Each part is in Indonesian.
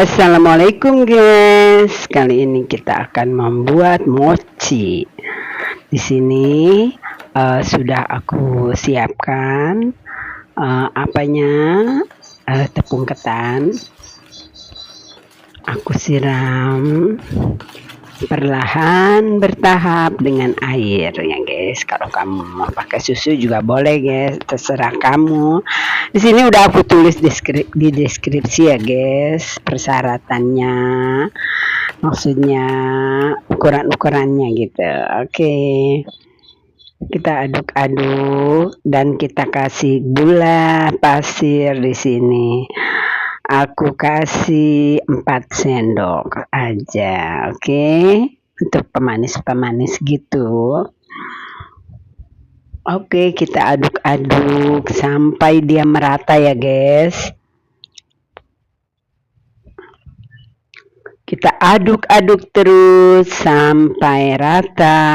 Assalamualaikum guys. Kali ini kita akan membuat mochi. Di sini sudah aku siapkan apanya, tepung ketan. Aku siram perlahan bertahap dengan air ya guys. Kalau kamu mau pakai susu juga boleh guys, terserah kamu. Di sini udah aku tulis di deskripsi ya guys, persyaratannya, maksudnya ukuran-ukurannya gitu. Oke. Kita aduk-aduk dan kita kasih gula pasir di sini. Aku kasih 4 sendok aja, oke? Untuk pemanis-pemanis gitu. Oke, kita aduk-aduk sampai dia merata ya guys. Kita aduk-aduk terus sampai rata.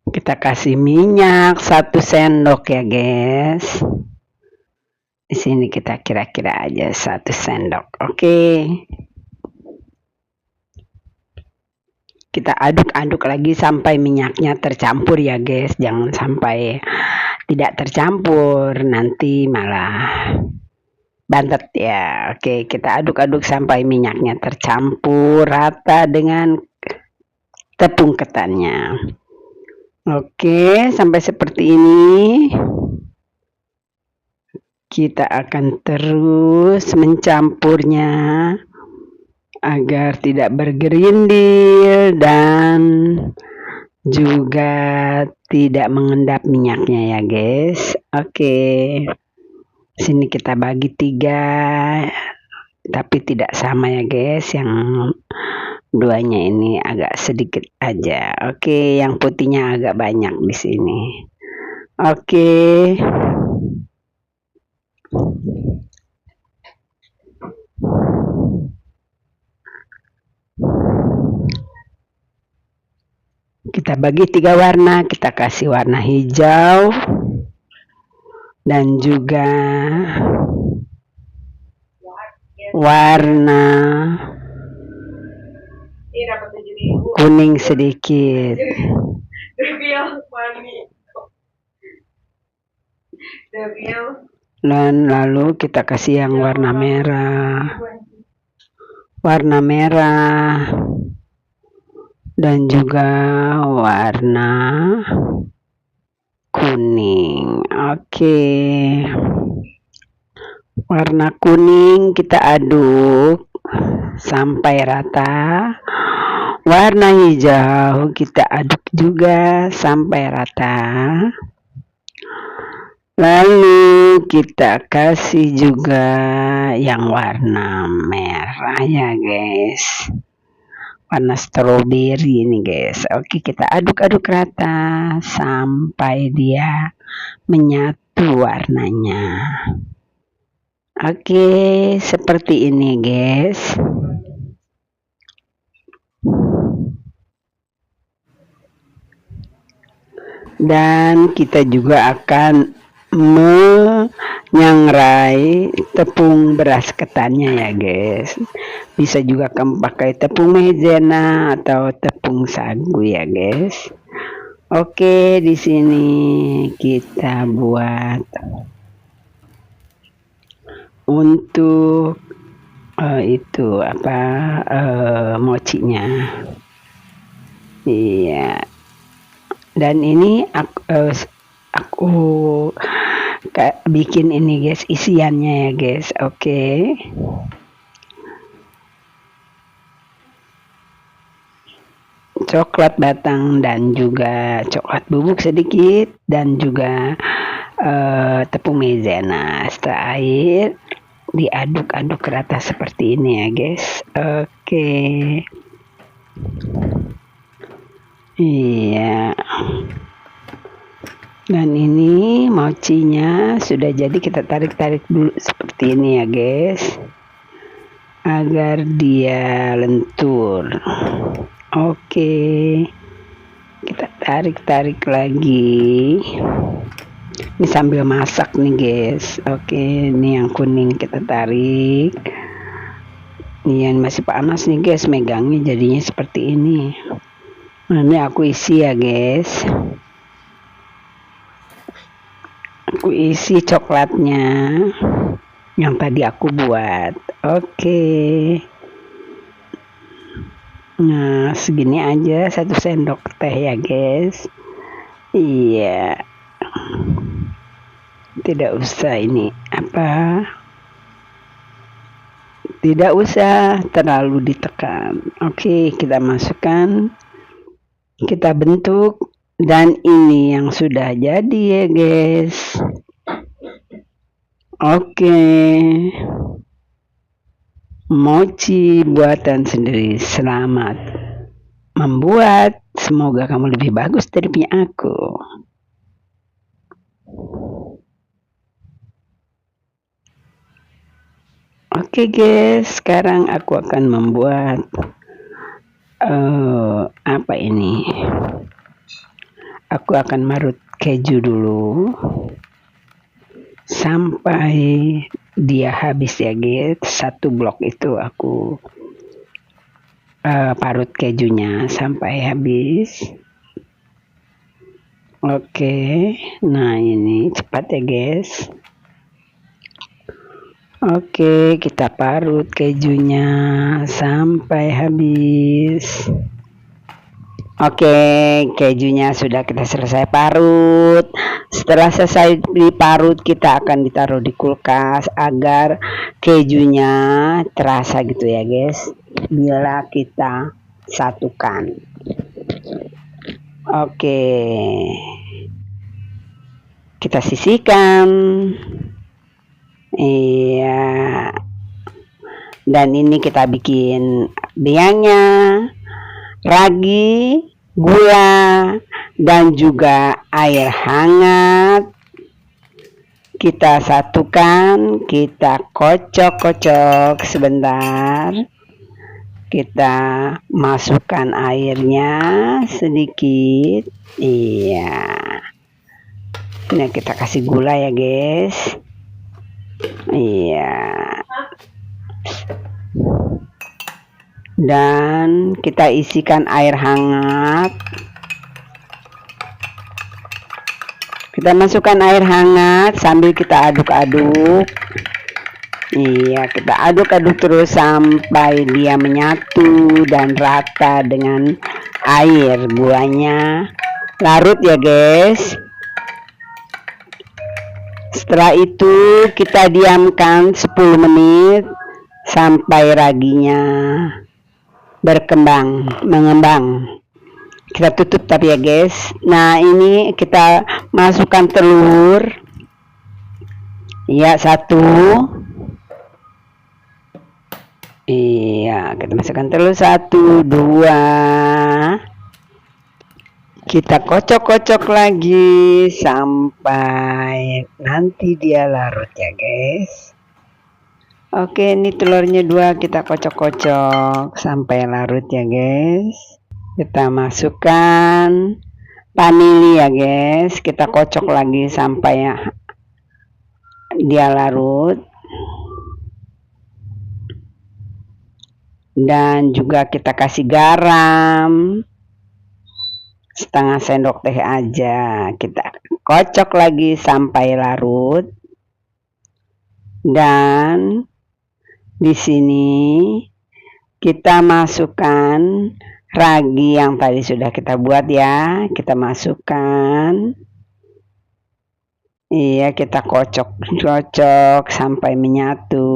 Kita kasih minyak 1 sendok ya guys. Di sini kita kira-kira aja 1 sendok. Oke. Kita aduk-aduk lagi sampai minyaknya tercampur ya guys. Jangan sampai tidak tercampur, nanti malah bantet ya. Oke, kita aduk-aduk sampai minyaknya tercampur rata dengan tepung ketannya. Oke, sampai seperti ini. Kita akan terus mencampurnya agar tidak bergerindil dan juga tidak mengendap minyaknya ya guys. Oke. Sini kita bagi 3, tapi tidak sama ya guys. Yang duanya ini agak sedikit aja. Oke, yang putihnya agak banyak di sini. Oke. Kita bagi 3 warna, kita kasih warna hijau dan juga warna kuning sedikit. Dan lalu kita kasih yang warna merah. Warna merah dan juga warna kuning. Oke. Warna kuning kita aduk sampai rata. Warna hijau kita aduk juga sampai rata. Lalu kita kasih juga yang warna merah ya guys. Warna stroberi ini guys. Oke, kita aduk-aduk rata sampai dia menyatu warnanya. Oke, seperti ini guys. Dan kita juga akan menyangrai tepung beras ketannya ya guys. Bisa juga kamu pakai tepung maizena atau tepung sagu ya guys. Oke, di sini kita buat untuk mochinya. Iya. Dan ini aku bikin ini guys, isiannya ya guys. Oke. Coklat batang dan juga coklat bubuk sedikit dan juga tepung maizena. Setelah air diaduk-aduk rata seperti ini ya guys. Oke. Iya. Dan ini mochinya sudah jadi, kita tarik-tarik dulu seperti ini ya guys, agar dia lentur. Oke, kita tarik lagi. Ini sambil masak nih guys. Oke, ini yang kuning kita tarik. Ini yang masih panas nih guys, megangnya jadinya seperti ini. Nah, ini aku isi ya guys. Aku isi coklatnya yang tadi aku buat. Oke. Nah, segini aja 1 sendok teh ya guys. Iya. Tidak usah ini apa? Tidak usah terlalu ditekan. Oke, kita masukkan. Kita bentuk. Dan ini yang sudah jadi ya guys. Oke. Mochi buatan sendiri. Selamat membuat. Semoga kamu lebih bagus dari punya aku. Oke guys, sekarang aku akan membuat apa ini? Aku akan marut keju dulu sampai dia habis ya guys. 1 blok itu aku parut kejunya sampai habis. Oke, nah ini cepat ya guys. Oke, kita parut kejunya sampai habis. Oke, kejunya sudah kita selesai parut. Setelah selesai diparut, kita akan ditaruh di kulkas agar kejunya terasa gitu ya guys. Bila kita satukan. Oke. Kita sisihkan. Iya. Dan ini kita bikin biangnya, ragi, gula, dan juga air hangat. Kita satukan, kita kocok-kocok sebentar. Kita masukkan airnya sedikit. Iya. Nah, kita kasih gula ya guys. Iya. Dan kita isikan air hangat. Kita masukkan air hangat sambil kita aduk-aduk. Iya, kita aduk-aduk terus sampai dia menyatu dan rata dengan air. Gulanya larut ya guys. Setelah itu kita diamkan 10 menit sampai raginya mengembang. Kita tutup tapi ya guys. Nah, ini kita masukkan telur. Ya, 1. Iya, kita masukkan telur 1, 2. Kita kocok-kocok lagi sampai nanti dia larut ya guys. Oke, ini telurnya 2 kita kocok-kocok sampai larut ya guys. Kita masukkan vanili ya guys. Kita kocok lagi sampai dia larut. Dan juga kita kasih garam. Setengah sendok teh aja. Kita kocok lagi sampai larut. Dan di sini kita masukkan ragi yang tadi sudah kita buat ya. Kita masukkan. Iya, kita kocok sampai menyatu.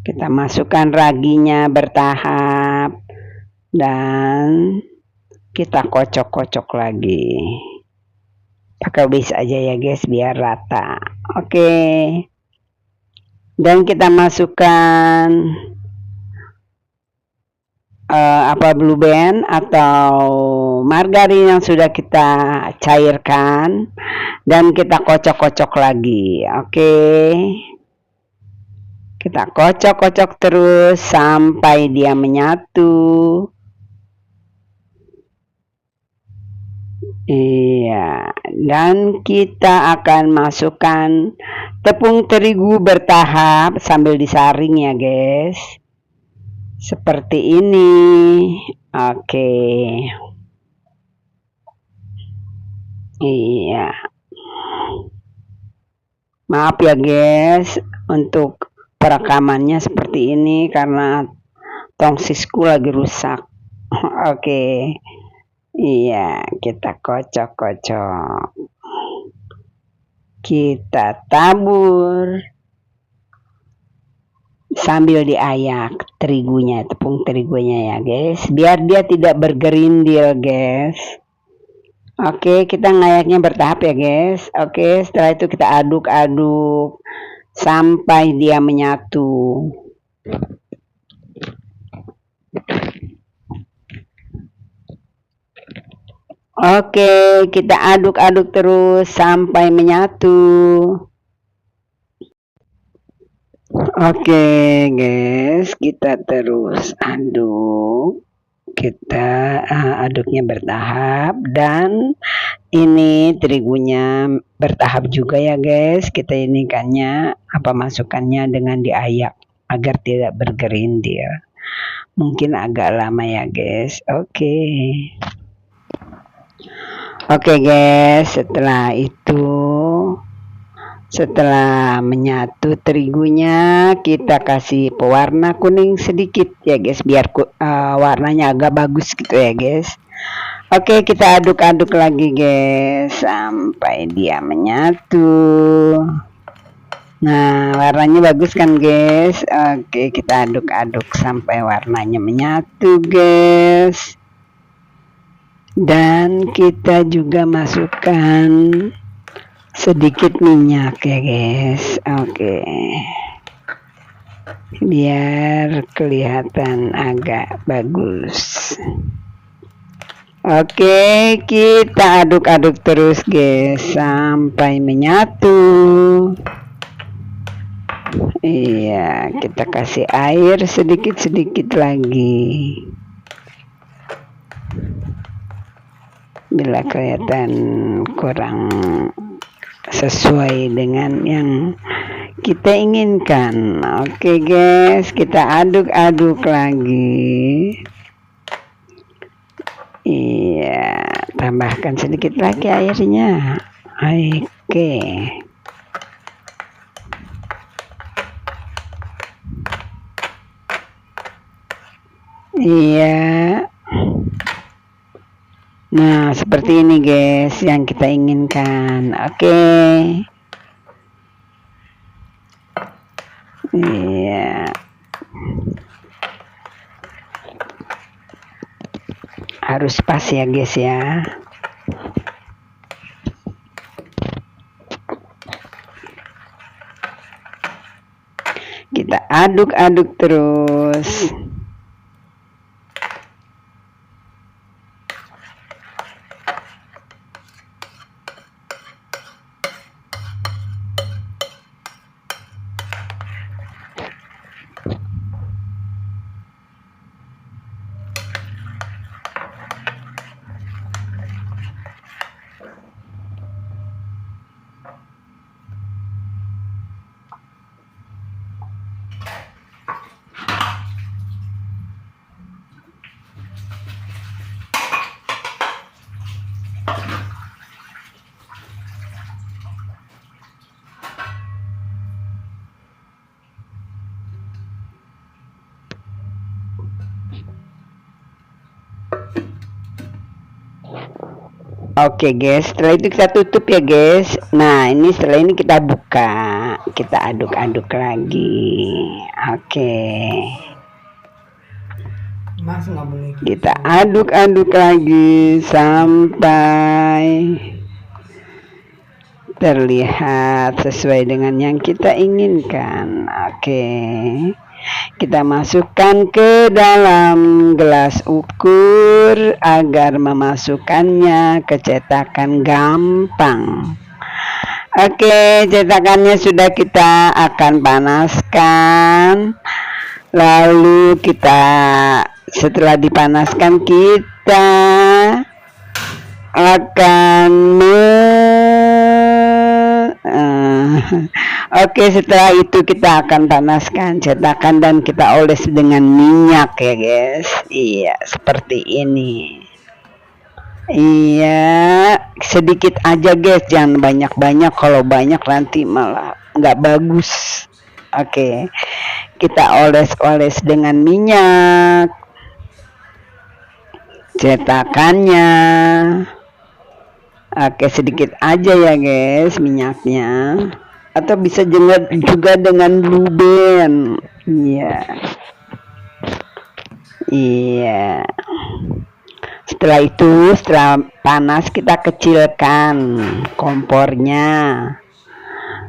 Kita masukkan raginya bertahap. Dan kita kocok-kocok lagi. Pakai whisk aja ya guys biar rata. Oke. Dan kita masukkan blue band atau margarin yang sudah kita cairkan dan kita kocok-kocok lagi. Oke. Kita kocok-kocok terus sampai dia menyatu. Iya, dan kita akan masukkan tepung terigu bertahap sambil disaring ya guys. Seperti ini. Oke. Iya. Maaf ya guys untuk perekamannya seperti ini karena tongsisku lagi rusak. Oke. Iya, kita kocok-kocok. Kita tabur sambil diayak terigunya, tepung terigunya ya guys, biar dia tidak bergerindil guys. Oke, kita ngayaknya bertahap ya guys. Oke, setelah itu kita aduk-aduk sampai dia menyatu. Oke, kita aduk-aduk terus sampai menyatu. Oke guys, kita terus aduk. Kita aduknya bertahap dan ini terigunya bertahap juga ya guys. Kita inikannya masukkannya dengan diayak agar tidak bergerindil. Mungkin agak lama ya guys. Oke guys, setelah menyatu terigunya, kita kasih pewarna kuning sedikit ya guys, biar warnanya agak bagus gitu ya guys. Oke, kita aduk-aduk lagi guys sampai dia menyatu. Nah, warnanya bagus kan guys. Oke, kita aduk-aduk sampai warnanya menyatu guys. Dan kita juga masukkan sedikit minyak ya guys. Oke, biar kelihatan agak bagus. Oke, kita aduk-aduk terus guys sampai menyatu. Iya, kita kasih air sedikit-sedikit lagi bila kelihatan kurang sesuai dengan yang kita inginkan. Oke guys, kita aduk-aduk lagi. Iya, tambahkan sedikit lagi airnya. Oke. Iya. Nah, seperti ini guys yang kita inginkan. Oke. Iya. Harus pas ya guys ya. Kita aduk-aduk terus. Oke guys, setelah itu kita tutup ya guys. Nah, ini setelah ini kita buka, kita aduk-aduk lagi. Oke. Kita aduk-aduk lagi sampai terlihat sesuai dengan yang kita inginkan. Oke. Kita masukkan ke dalam gelas ukur agar memasukkannya ke cetakan gampang. Oke, cetakannya sudah kita akan panaskan. Lalu kita setelah dipanaskan kita akan Oke, setelah itu kita akan panaskan cetakan dan kita oles dengan minyak ya guys. Iya, seperti ini. Iya, sedikit aja guys, jangan banyak-banyak. Kalau banyak nanti malah nggak bagus. Oke, kita oles-oles dengan minyak cetakannya. Oke, sedikit aja ya guys minyaknya, atau bisa juga dengan blue band. Iya, iya. Setelah itu, setelah panas, kita kecilkan kompornya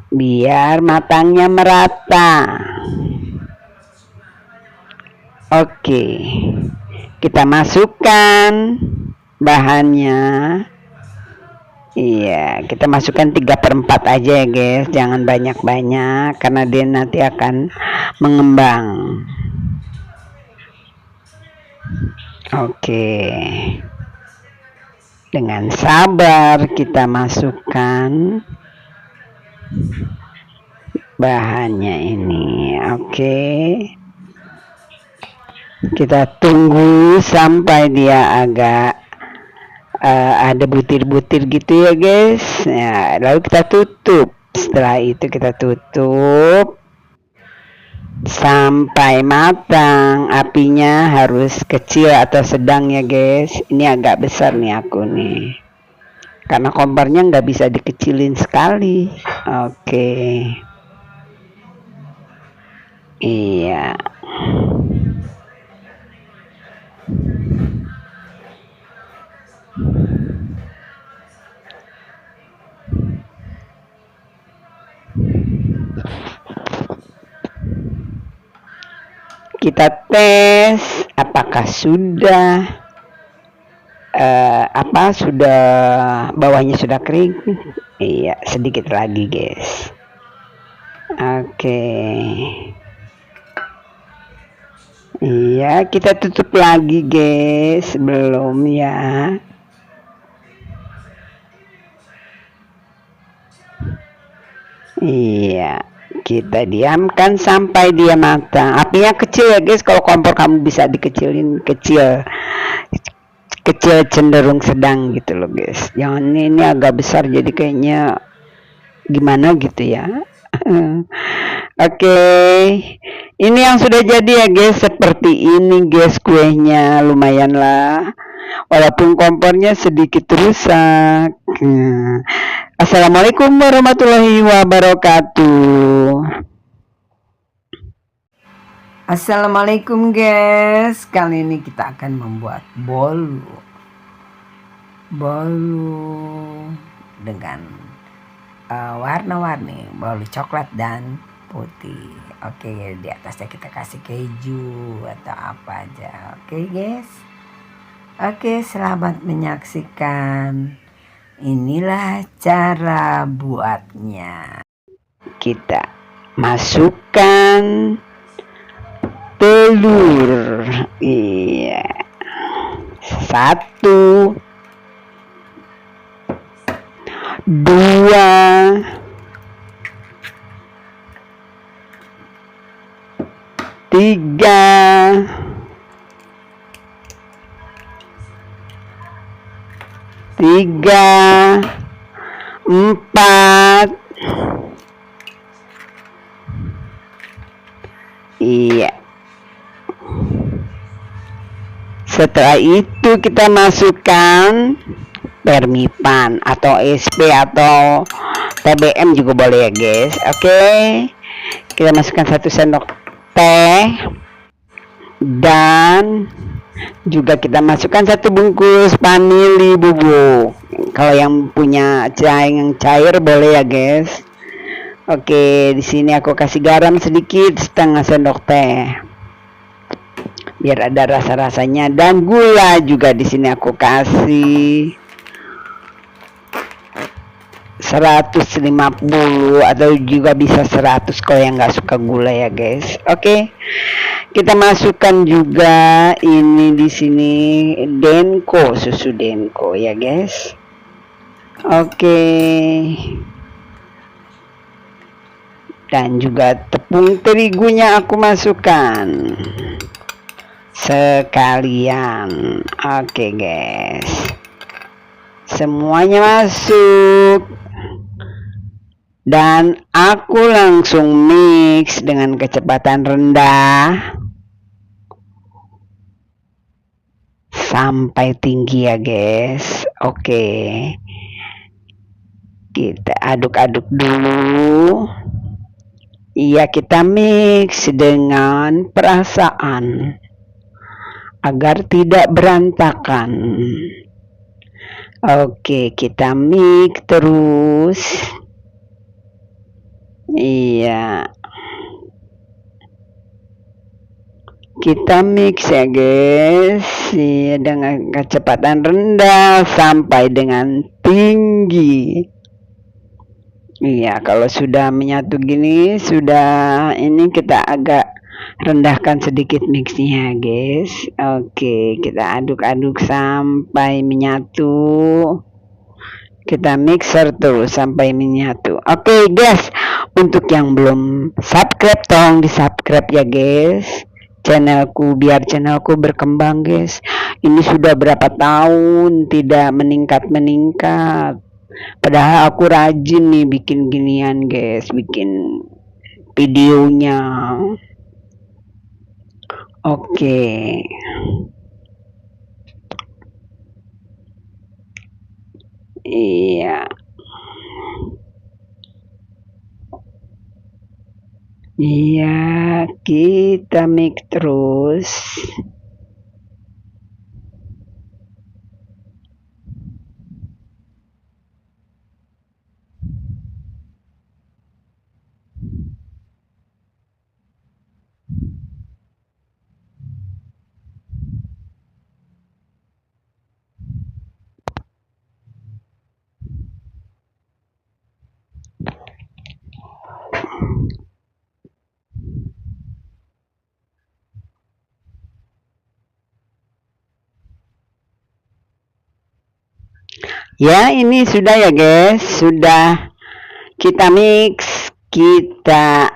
biar matangnya merata. Oke, kita masukkan bahannya. Iya, kita masukkan 3/4 aja ya guys, jangan banyak-banyak karena dia nanti akan mengembang. Oke, dengan sabar kita masukkan bahannya ini. Oke, kita tunggu sampai dia agak ada butir-butir gitu ya guys. Ya, lalu kita tutup. Setelah itu kita tutup sampai matang. Apinya harus kecil atau sedang ya guys. Ini agak besar nih aku nih, karena kompornya nggak bisa dikecilin sekali. Oke, iya. Kita tes apakah sudah sudah bawahnya sudah kering. Iya, sedikit lagi guys. Oke, iya, kita tutup lagi guys, belum ya. Iya, kita diamkan sampai dia matang. Apinya kecil ya guys, kalau kompor kamu bisa dikecilin, kecil cenderung sedang gitu loh guys. Jangan ini agak besar jadi kayaknya gimana gitu ya. Oke, ini yang sudah jadi ya guys, seperti ini guys kuenya, lumayan lah walaupun kompornya sedikit rusak. Assalamualaikum warahmatullahi wabarakatuh. Assalamualaikum guys, kali ini kita akan membuat bolu dengan warna-warni, bolu coklat dan putih. Oke, di atasnya kita kasih keju atau apa aja. Oke guys. Oke, selamat menyaksikan. Inilah cara buatnya. Kita masukkan telur. Iya. 1, 2, 3, 4. Iya. Setelah itu kita masukkan permipan atau SP atau TBM juga boleh ya guys. Oke, kita masukkan 1 sendok teh dan juga kita masukkan 1 bungkus vanili bubuk. Kalau yang punya yang cair boleh ya guys. Oke, di sini aku kasih garam sedikit, setengah sendok teh, biar ada rasa-rasanya, dan gula juga di sini aku kasih 150 atau juga bisa 100 kalau yang nggak suka gula ya guys. Oke, kita masukkan juga ini di sini Denko, susu Denko ya guys. Oke. Dan juga tepung terigunya aku masukkan sekalian. Oke guys, semuanya masuk dan aku langsung mix dengan kecepatan rendah sampai tinggi ya guys. Oke, kita aduk-aduk dulu. Iya, kita mix dengan perasaan agar tidak berantakan. Oke, kita mix terus. Iya, kita mix ya guys. Iya, dengan kecepatan rendah sampai dengan tinggi. Iya, kalau sudah menyatu gini, sudah ini kita agak rendahkan sedikit mixnya guys. Oke, kita aduk-aduk sampai menyatu. Kita mixer terus sampai menyatu. Oke guys, untuk yang belum subscribe, tolong di subscribe ya guys channelku, biar channelku berkembang guys. Ini sudah berapa tahun tidak meningkat. Padahal aku rajin nih bikin ginian guys, bikin videonya. Oke. Iya. Iya, kita mix terus. Ya, ini sudah ya guys, sudah kita mix, kita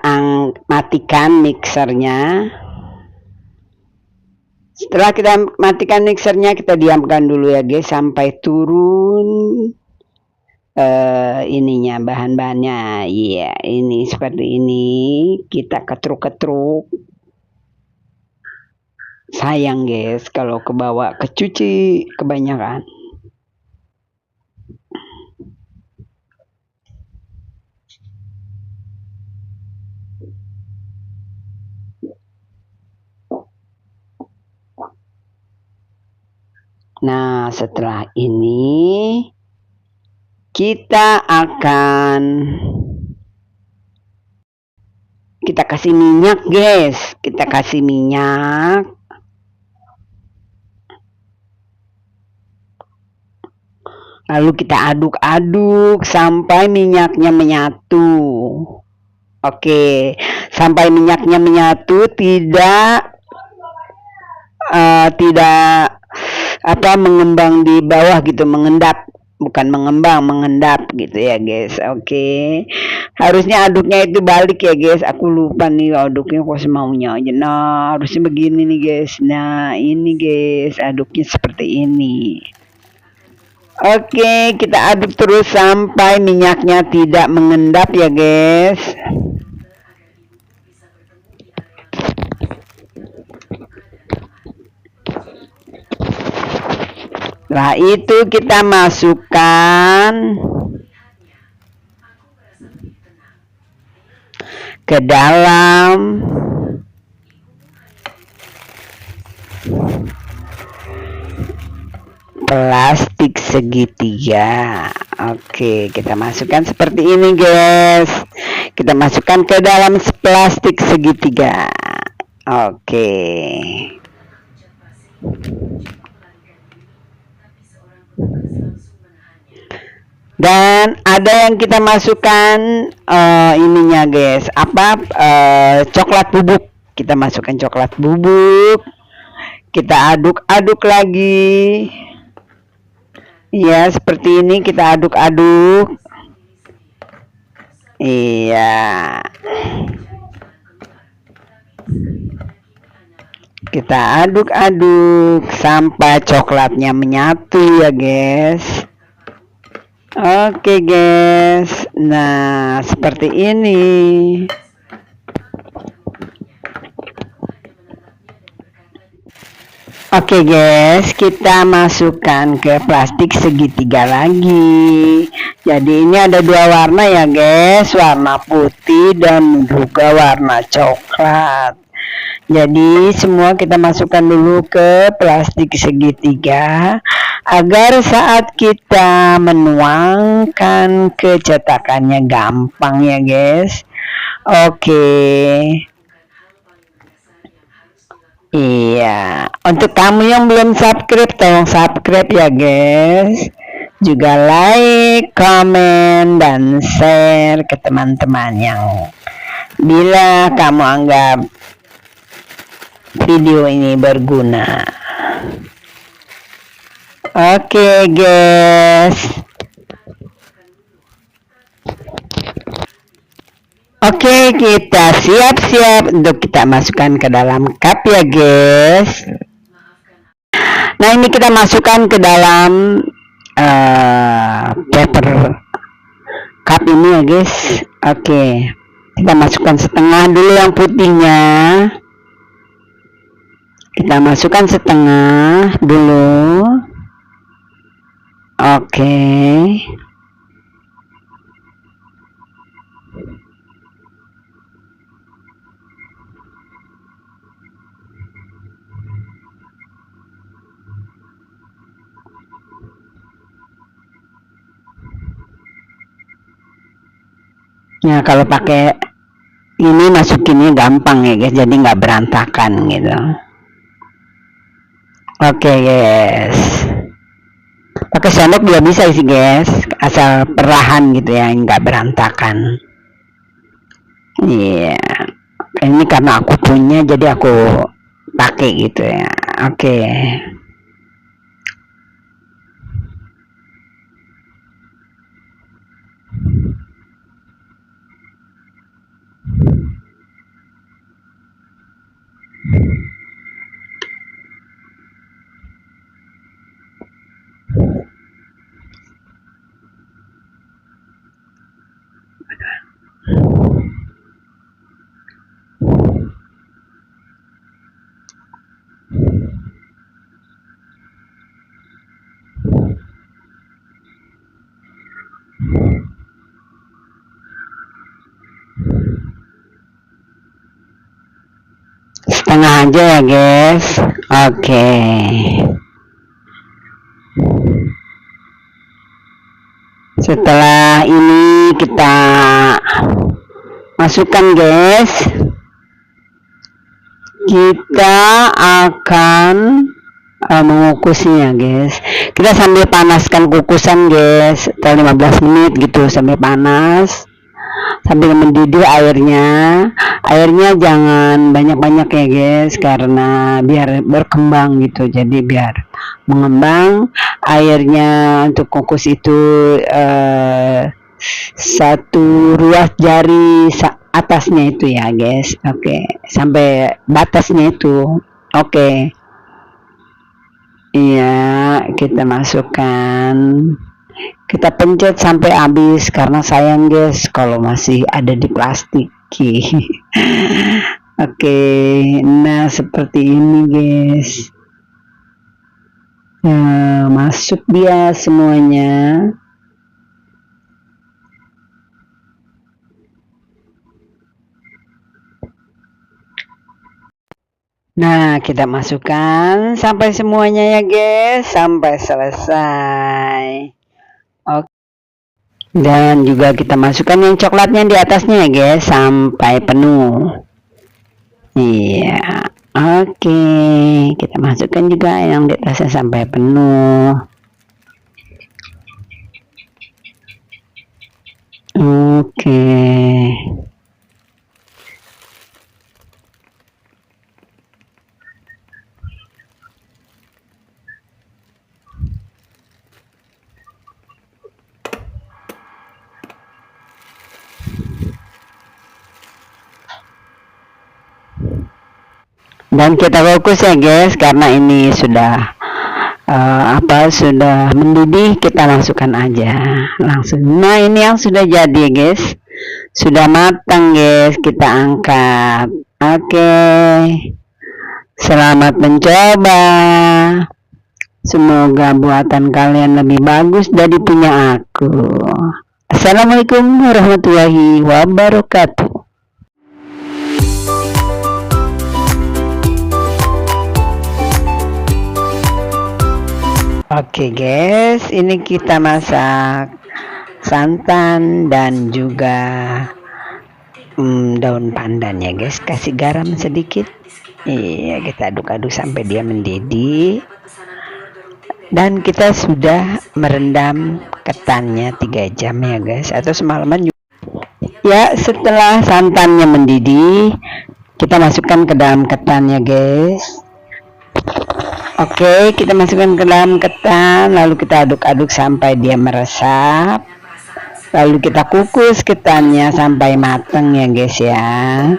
matikan mixernya. Setelah kita matikan mixernya, kita diamkan dulu ya guys sampai turun ininya, bahan-bahannya. Iya, ini seperti ini, kita ketruk-ketruk. Sayang guys kalau kebawa kecuci kebanyakan. Nah, setelah ini kita akan kasih minyak guys. Kita kasih minyak. Lalu kita aduk-aduk sampai minyaknya menyatu. Oke, sampai minyaknya menyatu, tidak mengembang di bawah gitu, mengendap, bukan mengembang, mengendap gitu ya guys. Oke, harusnya aduknya itu balik ya guys, aku lupa nih aduknya kok semaunya aja. Nah, harusnya begini nih guys. Nah, ini guys, aduknya seperti ini. Oke, kita aduk terus sampai minyaknya tidak mengendap ya guys. Setelah itu kita masukkan ke dalam plastik segitiga. Oke, kita masukkan seperti ini guys. Kita masukkan ke dalam plastik segitiga. Oke. Dan ada yang kita masukkan ininya guys, coklat bubuk. Kita masukkan coklat bubuk, kita aduk-aduk lagi Ya, seperti ini kita aduk-aduk. Iya. Kita aduk-aduk sampai coklatnya menyatu ya, guys. Oke, guys. Nah, seperti ini. Oke guys, kita masukkan ke plastik segitiga lagi. Jadi ini ada dua warna ya guys, warna putih dan juga warna coklat. Jadi semua kita masukkan dulu ke plastik segitiga agar saat kita menuangkan ke cetakannya gampang ya guys. Oke. Iya, untuk kamu yang belum subscribe, tolong subscribe ya guys. Juga like, komen, dan share ke teman-teman yang bila kamu anggap video ini berguna. Oke guys. Oke, kita siap-siap untuk kita masukkan ke dalam cup ya guys. Nah, ini kita masukkan ke dalam paper cup ini ya guys. Oke, kita masukkan setengah dulu yang putihnya. Kita masukkan setengah dulu. Oke. Nah, kalau pakai ini masukinnya gampang ya guys, jadi nggak berantakan gitu. Oke guys, pakai sendok juga bisa sih guys, asal perlahan gitu ya, nggak berantakan. Iya, ini karena aku punya jadi aku pakai gitu ya. Oke. Setengah aja ya guys. Oke. Setelah ini kita masukkan guys, kita akan mengukusnya guys. Kita sambil panaskan kukusan guys, setelah 15 menit gitu sampai panas, sambil mendidih airnya jangan banyak-banyak ya guys, karena biar berkembang gitu, jadi biar mengembang airnya. Untuk kukus itu satu ruas jari atasnya itu ya guys. Oke, sampai batasnya itu. Oke. Iya, kita masukkan, kita pencet sampai habis karena sayang guys kalau masih ada di plastik. Oke, nah seperti ini guys. Nah, masuk dia semuanya. Nah, kita masukkan sampai semuanya ya guys, sampai selesai. Oke. Dan juga kita masukkan yang coklatnya di atasnya ya guys, sampai penuh. Iya. Oke, kita masukkan juga yang di atasnya sampai penuh. Oke. Dan kita fokus ya guys, karena ini sudah sudah mendidih, kita masukkan aja langsung. Nah ini yang sudah jadi guys, sudah matang guys, kita angkat. Oke, selamat mencoba, semoga buatan kalian lebih bagus dari punya aku. Assalamualaikum warahmatullahi wabarakatuh. Oke guys, ini kita masak santan dan juga daun pandan ya guys. Kasih garam sedikit. Iya, kita aduk-aduk sampai dia mendidih. Dan kita sudah merendam ketannya 3 jam ya guys, atau semalaman juga. Ya, setelah santannya mendidih, kita masukkan ke dalam ketan ya guys. Oke, kita masukkan ke dalam ketan, lalu kita aduk-aduk sampai dia meresap. Lalu kita kukus ketannya sampai matang ya guys ya.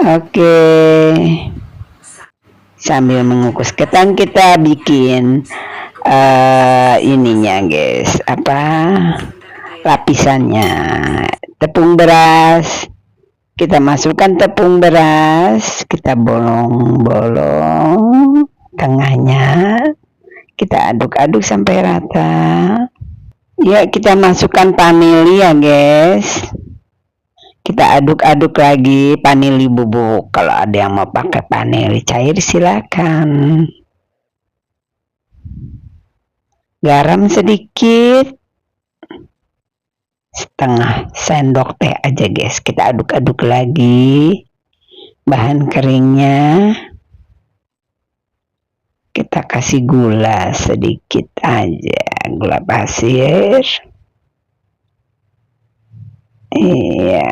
Oke, sambil mengukus ketan kita bikin ininya guys, lapisannya. Tepung beras, kita masukkan tepung beras, kita bolong-bolong tengahnya, kita aduk-aduk sampai rata ya. Kita masukkan vanili ya guys, kita aduk-aduk lagi, vanili bubuk. Kalau ada yang mau pakai vanili cair silakan. Garam sedikit, setengah sendok teh aja guys. Kita aduk-aduk lagi bahan keringnya. Kita kasih gula sedikit aja, gula pasir. Iya,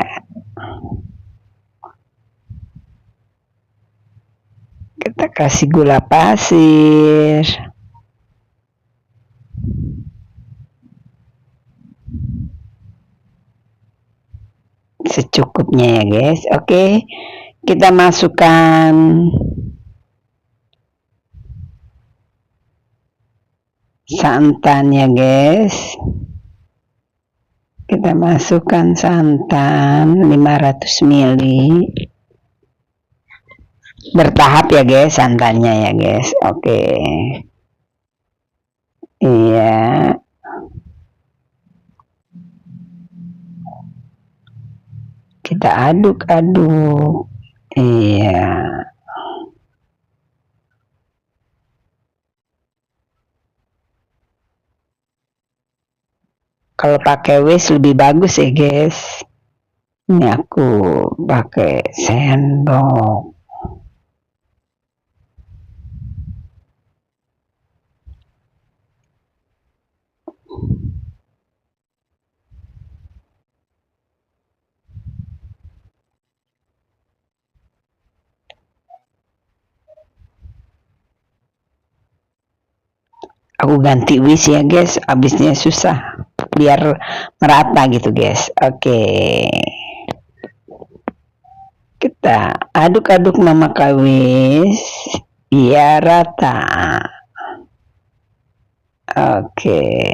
kita kasih gula pasir. Secukupnya ya guys. Oke, kita masukkan santan ya guys. Kita masukkan santan 500 ml. Bertahap ya guys santannya ya guys. Oke. Iya. Kita aduk-aduk. Iya. Kalau pakai whisk lebih bagus ya guys. Ini aku pakai sendok. Aku ganti whisk ya guys, habisnya susah biar merata gitu guys. Oke, kita aduk-aduk memakai whisk biar rata. Oke,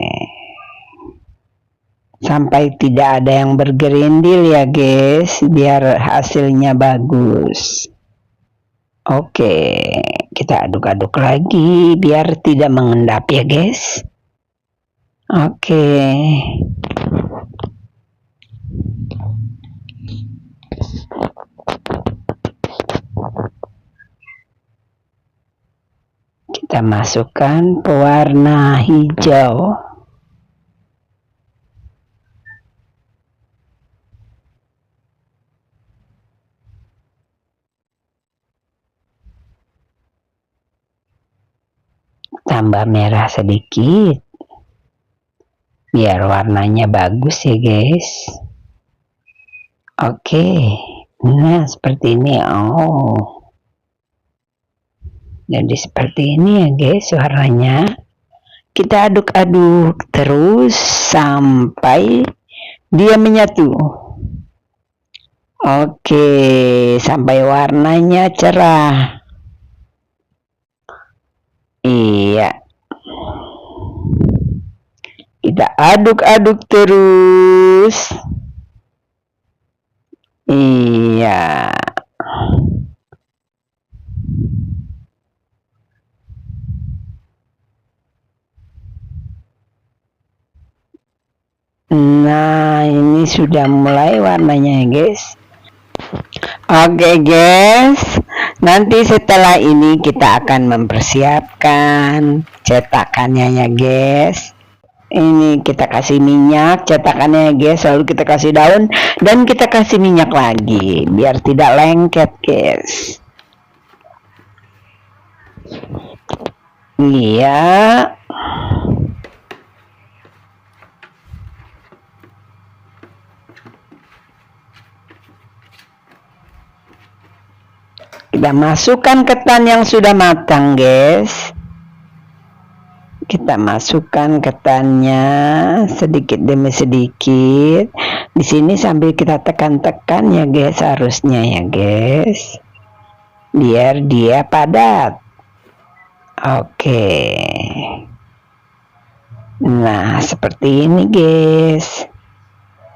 sampai tidak ada yang bergerindil ya guys, biar hasilnya bagus. Oke, kita aduk-aduk lagi biar tidak mengendap ya guys. Oke, kita masukkan pewarna hijau. Tambah merah sedikit biar warnanya bagus ya guys. Oke, nah seperti ini. Oh, jadi seperti ini ya guys warnanya. Kita aduk-aduk terus sampai dia menyatu. Oke, sampai warnanya cerah. Iya, kita aduk-aduk terus. Iya. Nah, ini sudah mulai warnanya, guys. Oke, guys. Nanti setelah ini kita akan mempersiapkan cetakannya ya, guys. Ini kita kasih minyak cetakannya, guys. Lalu kita kasih daun dan kita kasih minyak lagi biar tidak lengket, guys. Iya. Kita masukkan ketan yang sudah matang, guys. Kita masukkan ketannya sedikit demi sedikit. Di sini sambil kita tekan-tekan ya, guys, harusnya ya, guys. Biar dia padat. Oke. Nah, seperti ini, guys.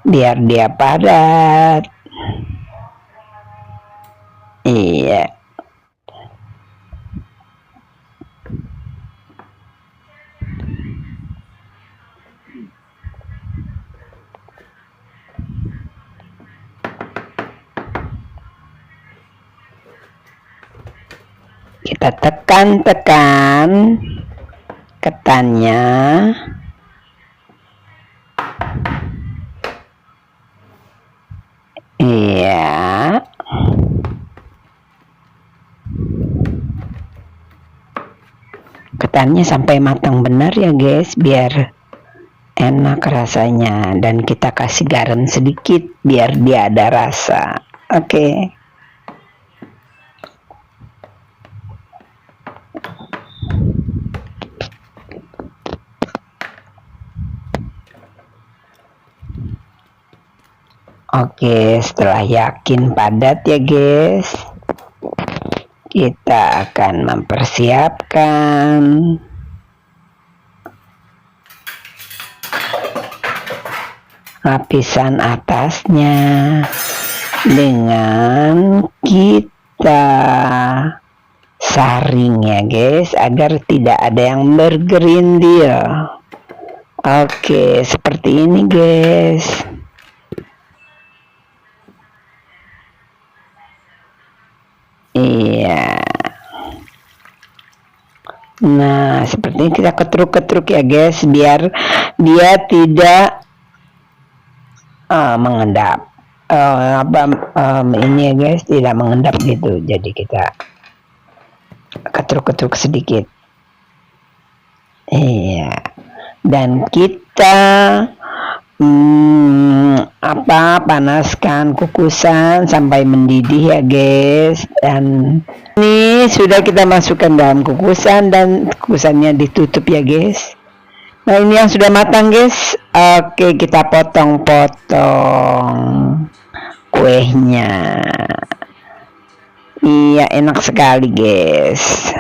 Biar dia padat. Iya. Kita tekan-tekan ketannya. Iya. Ketannya sampai matang benar ya, guys, biar enak rasanya. Dan kita kasih garam sedikit biar dia ada rasa. Oke. Oke, setelah yakin padat ya, guys, kita akan mempersiapkan lapisan atasnya dengan kita saring ya, guys, agar tidak ada yang bergerindil. Oke, seperti ini, guys. Iya. Nah, seperti ini kita ketruk-ketruk ya, guys, biar dia tidak mengendap. Ini ya, guys, tidak mengendap gitu. Jadi kita ketruk-ketruk sedikit. Iya. Dan kita panaskan kukusan sampai mendidih ya, guys. Dan ini sudah kita masukkan dalam kukusan dan kukusannya ditutup ya, guys. Nah, ini yang sudah matang, guys. Oke, kita potong-potong kuenya. Iya, enak sekali, guys.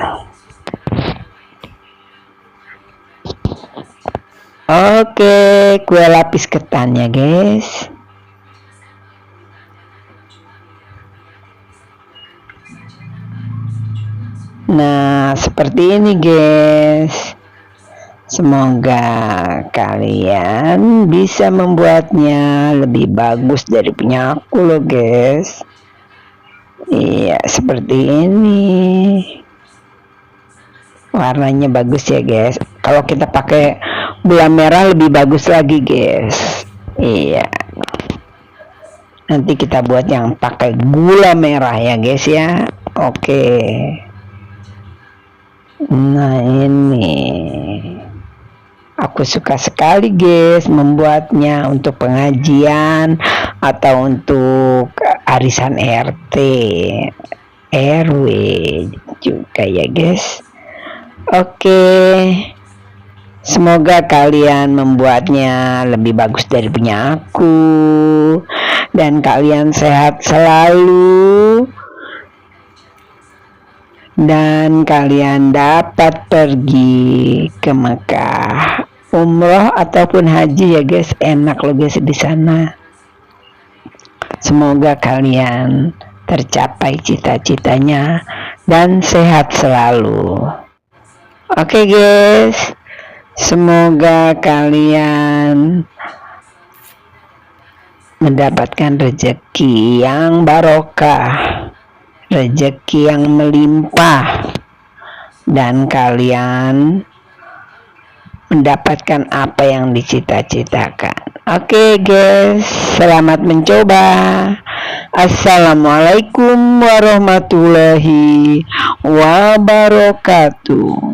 Oke, kue lapis ketan ya, guys. Nah, seperti ini, guys. Semoga kalian bisa membuatnya lebih bagus dari punya aku loh, guys. Iya, seperti ini. Warnanya bagus ya, guys. Kalau kita pakai gula merah lebih bagus lagi, guys. Iya. Nanti kita buat yang pakai gula merah ya, guys ya. Oke. Nah, ini aku suka sekali, guys, membuatnya untuk pengajian atau untuk arisan RT, RW juga ya, guys. Oke. Semoga kalian membuatnya lebih bagus dari punya aku. Dan kalian sehat selalu. dan kalian dapat pergi ke Mekah, umroh ataupun haji ya guys. Enak loh guys di sana. Semoga kalian tercapai cita-citanya dan sehat selalu. Oke guys, semoga kalian mendapatkan rezeki yang barokah, rezeki yang melimpah, dan kalian mendapatkan apa yang dicita-citakan. Oke guys, selamat mencoba. Assalamualaikum warahmatullahi wabarakatuh.